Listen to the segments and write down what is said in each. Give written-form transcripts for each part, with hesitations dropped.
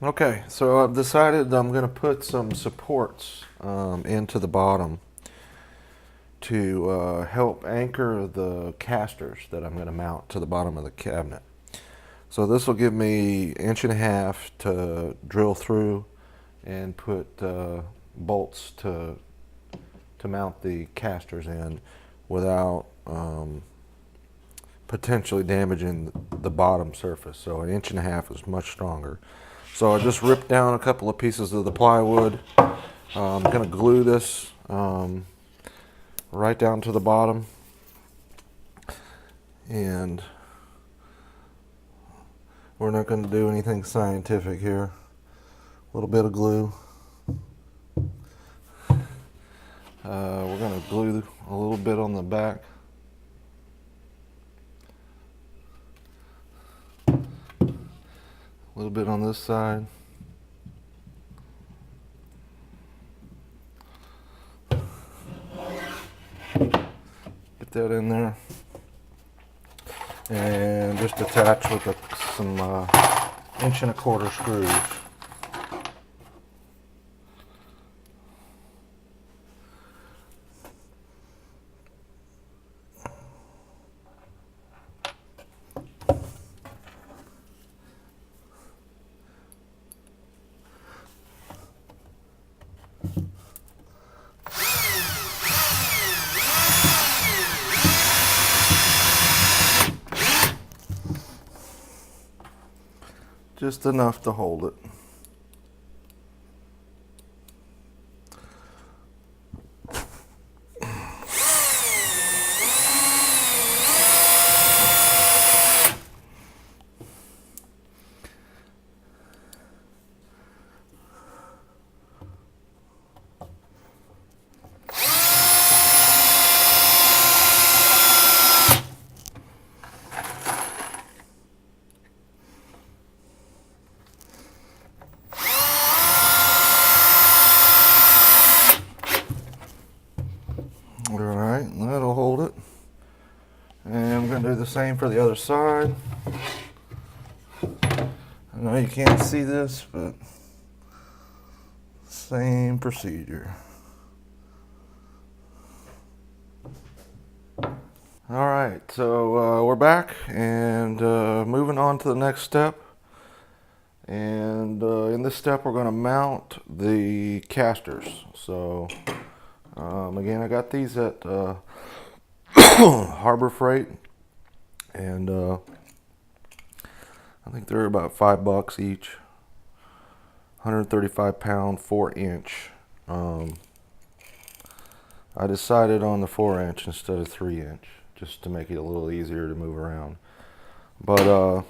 Okay, so I've decided I'm going to put some supports into the bottom to help anchor the casters that I'm going to mount to the bottom of the cabinet. So this will give me 1.5 inches to drill through and put bolts to mount the casters in without potentially damaging the bottom surface. So 1.5 inches is much stronger. So I just ripped down a couple of pieces of the plywood. I'm going to glue this right down to the bottom, and we're not going to do anything scientific here. A little bit of glue. We're going to glue a little bit on the back. A little bit on this side. Get that in there. And just attach with some 1.25 inch screws. Just enough to hold it. Alright, that'll hold it. And I'm going to do the same for the other side. I know you can't see this, but same procedure. Alright, so we're back and moving on to the next step. And in this step, we're going to mount the casters. So again, I got these at Harbor Freight, and I think they're about $5 each. 135 pound, 4-inch. I decided on the 4-inch instead of 3-inch, just to make it a little easier to move around. But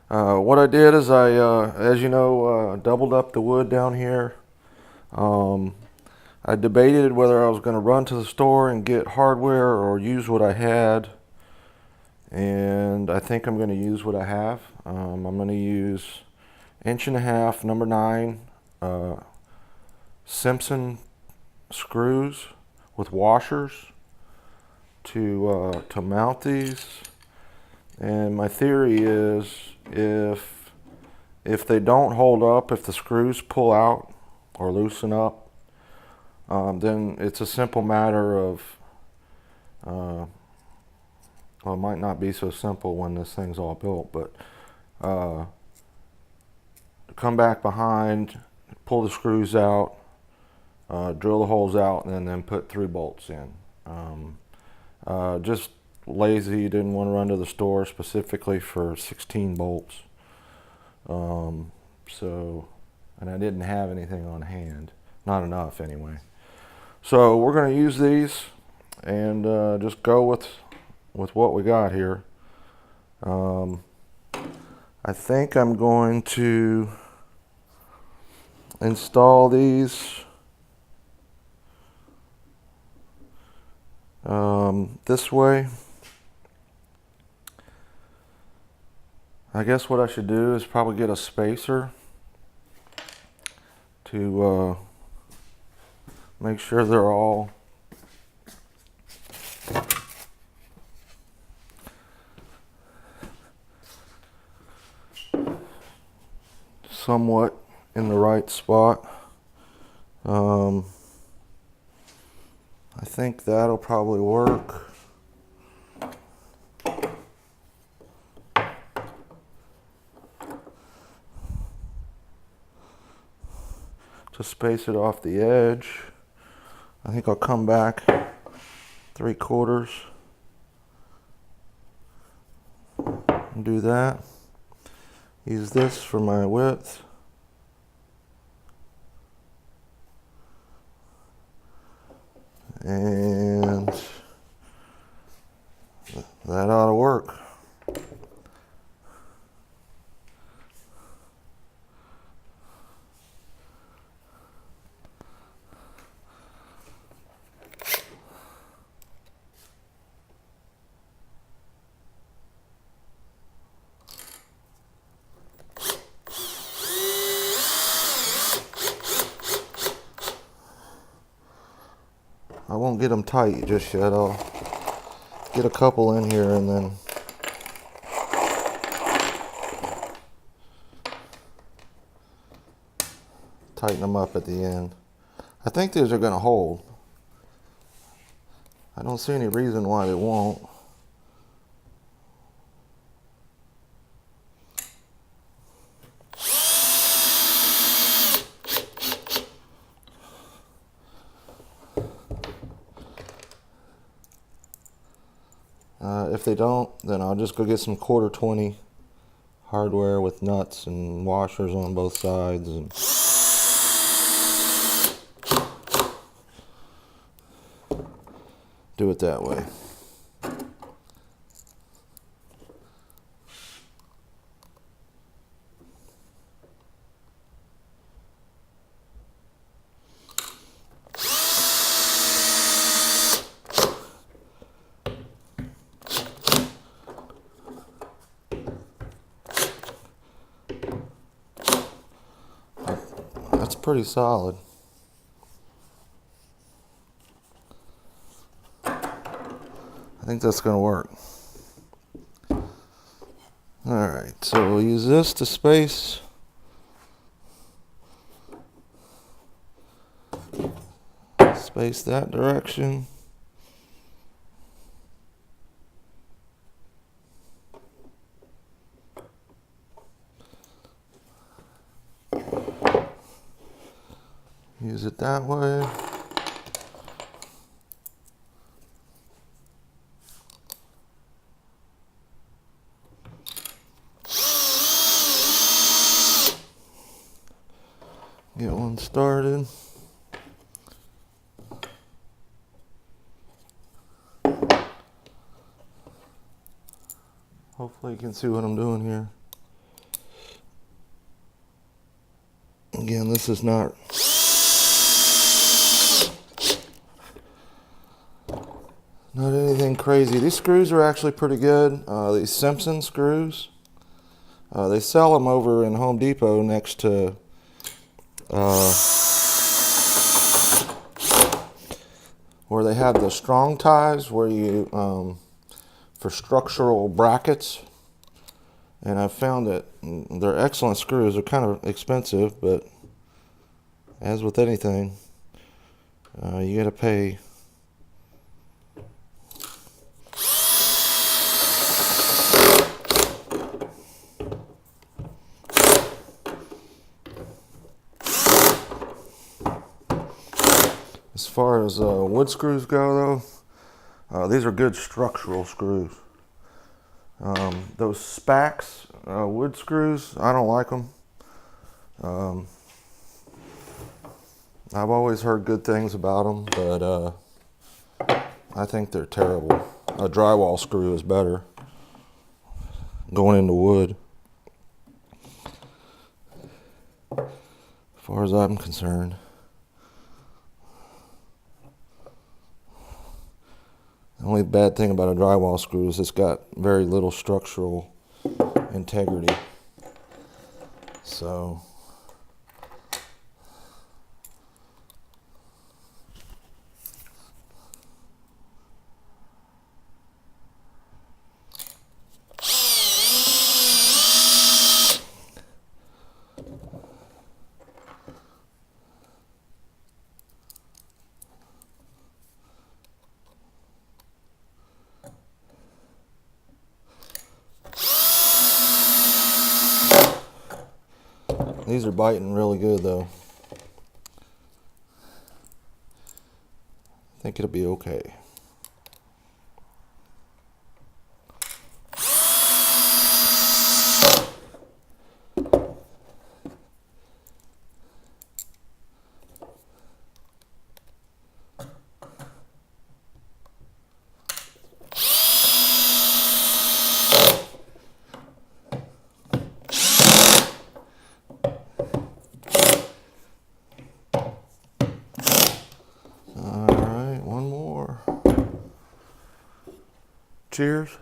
what I did is as you know, doubled up the wood down here. I debated whether I was going to run to the store and get hardware or use what I had. And I think I'm going to use what I have. I'm going to use 1.5 inch, number 9 Simpson screws with washers to mount these. And my theory is if they don't hold up, if the screws pull out or loosen up, then it's a simple matter of well, it might not be so simple when this thing's all built, but come back behind, pull the screws out, drill the holes out, and then put 3 bolts in. Just lazy, didn't want to run to the store specifically for 16 bolts. And I didn't have anything on hand, not enough anyway. So we're going to use these and just go with what we got here. I think I'm going to install these this way. I guess what I should do is probably get a spacer to make sure they're all somewhat in the right spot. I think that'll probably work. To space it off the edge, I think I'll come back 3/4 and do that. Use this for my width. And that ought to work. I won't get them tight just yet. I'll get a couple in here and then tighten them up at the end. I think these are going to hold. I don't see any reason why they won't. If they don't, then I'll just go get some 1/4-20 hardware with nuts and washers on both sides and do it that way. That's pretty solid. I think that's going to work. Alright, so we'll use this to space. Space that direction. Use it that way. Get one started. Hopefully you can see what I'm doing here. Again, this is not anything crazy. These screws are actually pretty good. These Simpson screws. They sell them over in Home Depot next to where they have the strong ties where you for structural brackets. And I've found that they're excellent screws. They're kind of expensive, but as with anything, you gotta pay. As far as wood screws go, though, these are good structural screws. Those Spax wood screws, I don't like them. I've always heard good things about them, but I think they're terrible. A drywall screw is better going into wood, as far as I'm concerned. The only bad thing about a drywall screw is it's got very little structural integrity. So These are biting really good though. I think it'll be okay. Alright, one more. Cheers.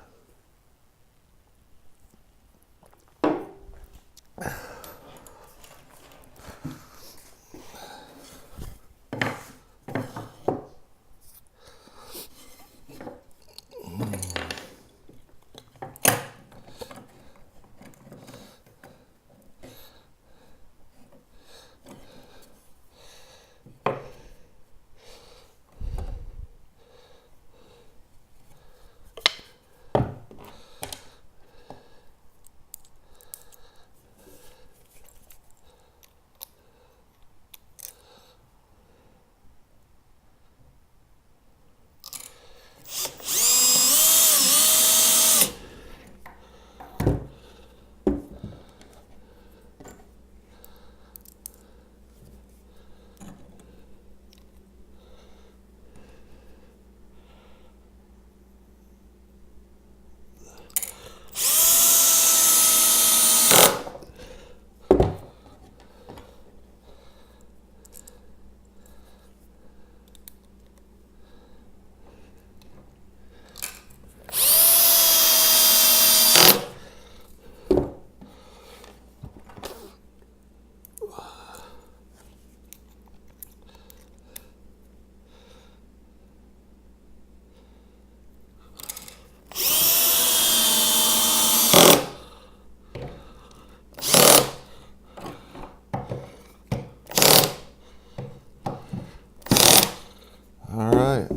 All right,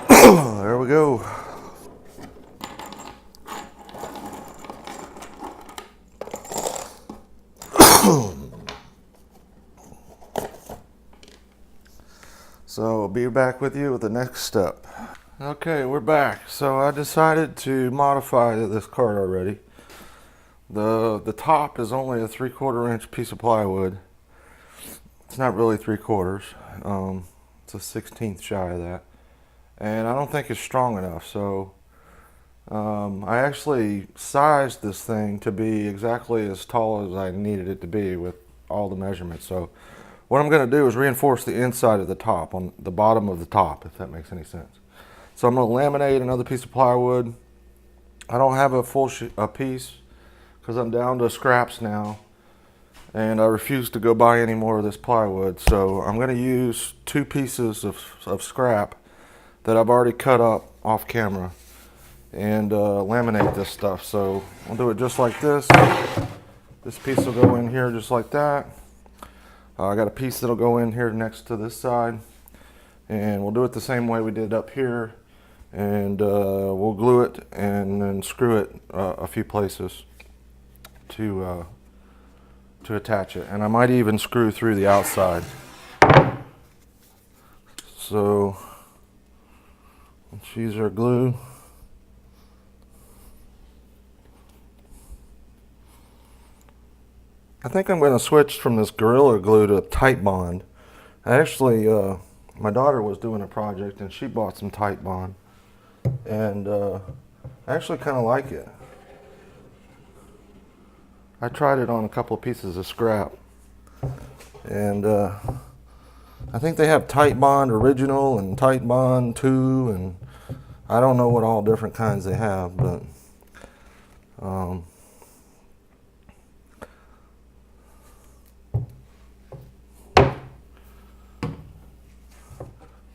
there we go. So I'll be back with you with the next step. Okay, we're back. So I decided to modify this cart already. The top is only a 3/4 inch piece of plywood. It's not really 3/4. It's a 1/16 shy of that, and I don't think it's strong enough. So I actually sized this thing to be exactly as tall as I needed it to be with all the measurements. So what I'm going to do is reinforce the inside of the top, on the bottom of the top, if that makes any sense. So I'm going to laminate another piece of plywood. I don't have a full piece because I'm down to scraps now, and I refuse to go buy any more of this plywood. So I'm going to use 2 pieces of scrap that I've already cut up off camera and laminate this stuff. So I'll do it just like this. This piece will go in here just like that. I got a piece that'll go in here next to this side, and we'll do it the same way we did up here, and we'll glue it and then screw it a few places to attach it, and I might even screw through the outside. So let's use our glue. I think I'm going to switch from this Gorilla Glue to Tight Bond. Actually, my daughter was doing a project and she bought some Tight Bond, and I actually kind of like it. I tried it on a couple of pieces of scrap, and I think they have Tight Bond Original and Tight Bond 2, and I don't know what all different kinds they have, but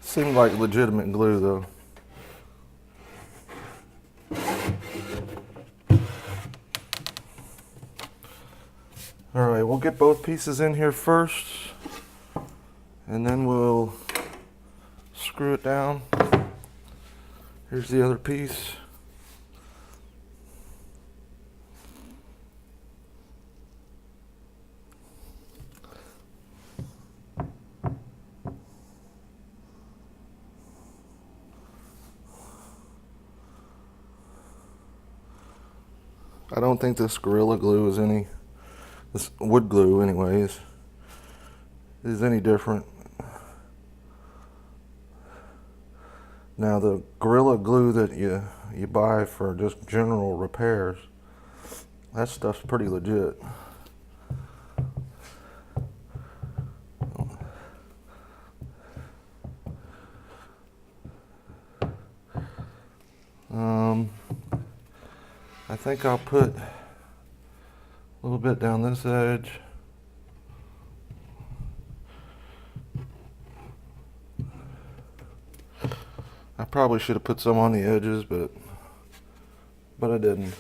seemed like legitimate glue though. All right, we'll get both pieces in here first, and then we'll screw it down. Here's the other piece. I don't think this Gorilla Glue is this wood glue anyways, is any different. Now the Gorilla Glue that you buy for just general repairs, that stuff's pretty legit. I think I'll put a little bit down this edge. I probably should have put some on the edges, but I didn't.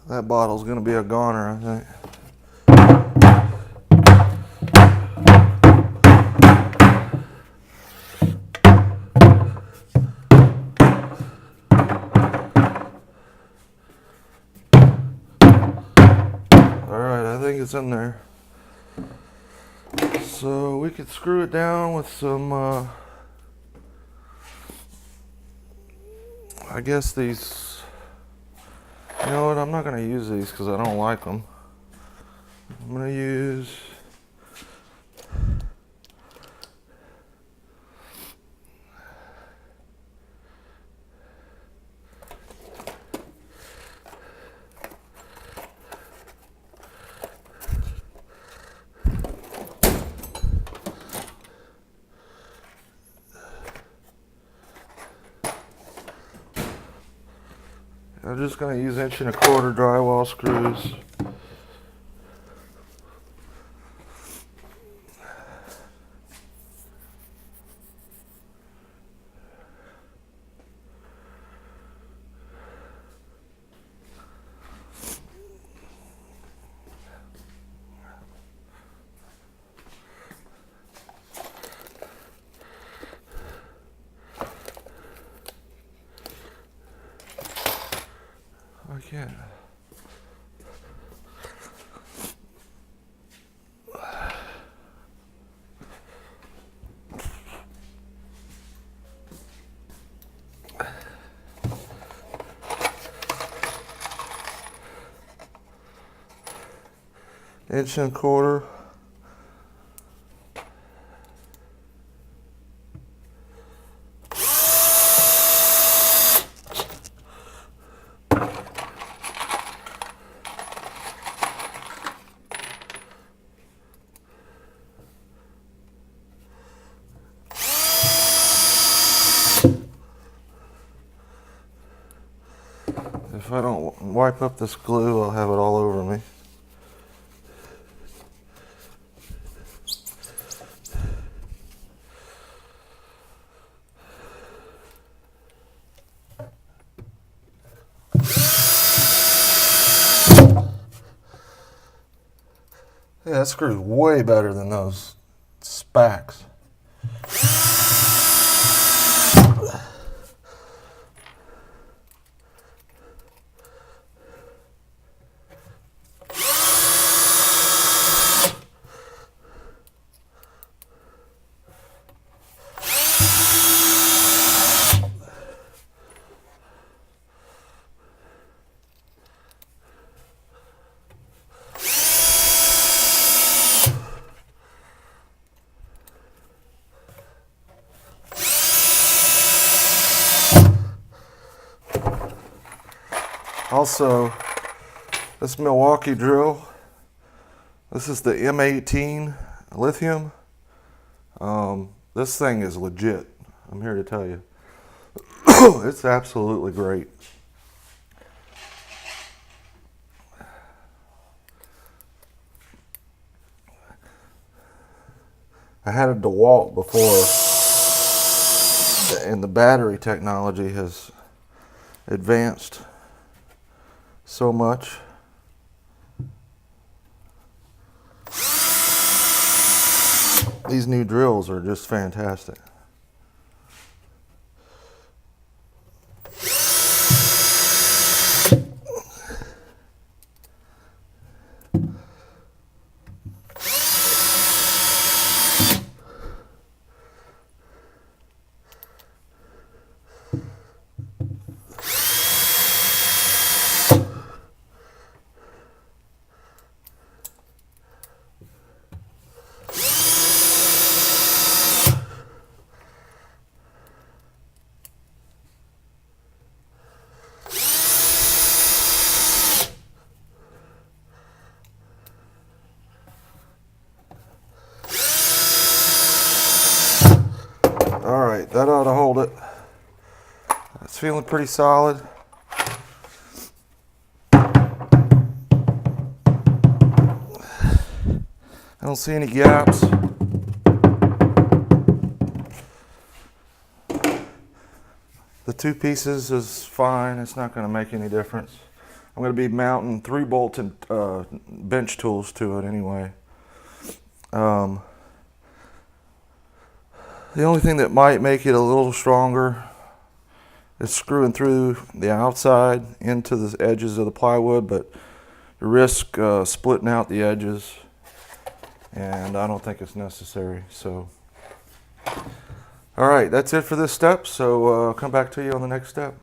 That bottle's gonna be a goner, I think. Alright, I think it's in there. So we could screw it down with some, I guess these. You know what, I'm not going to use these because I don't like them. I'm going to use I'm just going to use 1¼ drywall screws. Yeah. Inch and a quarter. If I don't wipe up this glue, I'll have it all over me. Yeah, that screws way better than those spacks. Also, this Milwaukee drill, this is the M18 lithium. This thing is legit, I'm here to tell you. It's absolutely great. I had a DeWalt before, and the battery technology has advanced so much. These new drills are just fantastic. All right, that ought to hold it. It's feeling pretty solid. I don't see any gaps. The two pieces is fine. It's not going to make any difference. I'm going to be mounting 3 bolted bench tools to it anyway. The only thing that might make it a little stronger is screwing through the outside into the edges of the plywood, but you risk splitting out the edges, and I don't think it's necessary. So, all right, that's it for this step. So I'll come back to you on the next step.